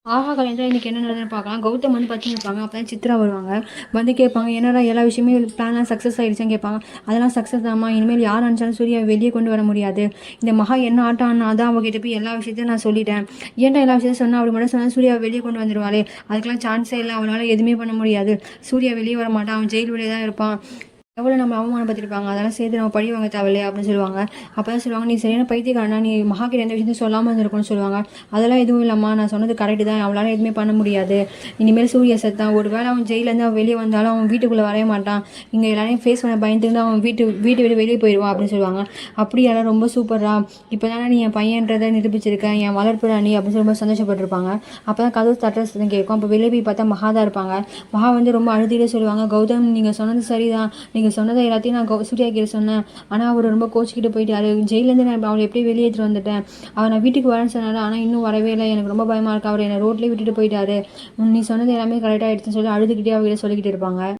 ஆஹா கல்யாணத்துல இன்னைக்கு என்ன நடந்ததுன்னு பார்க்கலாம். கௌதம் வந்து படுத்துன்னு இருப்பாங்க. அப்பதான் சித்ரா வருவாங்க. வந்து கேட்பாங்க, என்னடா எல்லா விஷயமே பிளான்லாம் சக்ஸஸ் ஆயிடுச்சான்னு கேட்பாங்க. அதெல்லாம் சக்ஸஸ் தாம்மா. இனிமேல் யார் நினச்சாலும் சூர்யாவை வெளியே கொண்டு வர முடியாது. இந்த மகா என்ன ஆட்டம் ஆடினா அதான் அவகிட்ட போய் எல்லா விஷயத்தையும் நான் சொல்லிட்டேன். ஏன்டா எல்லா விஷயத்தையும் சொன்னா அப்படி மட்டும் சொன்னா சூர்யாவை வெளியே கொண்டு வந்துடுவாளே, அதுக்கெல்லாம் சான்ஸே இல்லை. அவனால எதுவுமே பண்ண முடியாது. சூர்யா வெளியே வர மாட்டான். அவன் ஜெயில் வெளியே தான் இருப்பான். எவ்வளோ நம்ம அவமானப்படுத்திருப்பாங்க. அதெல்லாம் சேர்த்து நம்ம பழி வாங்க தேவையில்லையா அப்படின்னு சொல்லுவாங்க. அப்போ தான் சொல்லுவாங்க, நீ சரியான பைத்தியக்காரனா, நீ மகா கிட்ட எந்த விஷயத்தையும் சொல்லாமல் இருந்திருக்கும்னு சொல்லுவாங்க. அதெல்லாம் எதுவும் இல்லைம்மா, நான் சொன்னது கரெக்டு தான். அவளால் எதுவுமே பண்ண முடியாது. இனிமேல் சூர்யா செத்தான். ஒரு வேளை அவன் ஜெயிலேருந்து அவன் வெளியே வந்தாலும் அவன் வீட்டுக்குள்ளே வரைய மாட்டான். இங்கே எல்லாரையும் ஃபேஸ் பண்ண பயந்துட்டு அவன் வீட்டை விட்டு வெளியே போயிடுவான் அப்படின்னு சொல்லுவாங்க. அப்படி யாரும் ரொம்ப சூப்பரா, இப்போ தானே நீ என் பையன்றதை நிரூபிச்சிருக்கேன், என் வளர்ப்புடா நீ அப்படின்னு சொல்லி ரொம்ப சந்தோஷப்பட்டிருப்பாங்க. அப்போ தான் கதவு தட்டுறது கேட்கும். அப்போ வெளியே போய் பார்த்தா மகா தான் இருப்பாங்க. மகா வந்து ரொம்ப அழுதியிலே சொல்லுவாங்க, கௌதம் நீங்கள் சொன்னது சரிதான். நீங்கள் சொன்னதை எல்லாத்தையும் நான் சூர்யா கிட்ட சொன்னேன். ஆனால் அவர் ரொம்ப கோச்சிக்கிட்டு போயிட்டாரு. ஜெயிலேருந்து நான் அவளை எப்படி வெளியேற்றிட்டு வந்துட்டேன். அவர் நான் வீட்டுக்கு வரேன்னு சொன்னாரு, ஆனால் இன்னும் வரவே இல்லை. எனக்கு ரொம்ப பயமாக இருக்கு. அவர் என்னை ரோட்லேயே விட்டுட்டு போயிட்டாரு. நீ சொன்னது எல்லாமே கரெக்டாக ஆயிடுச்சுன்னு சொல்லி அழுதுகிட்டே அவகிட்ட சொல்லிக்கிட்டு இருப்பாங்க.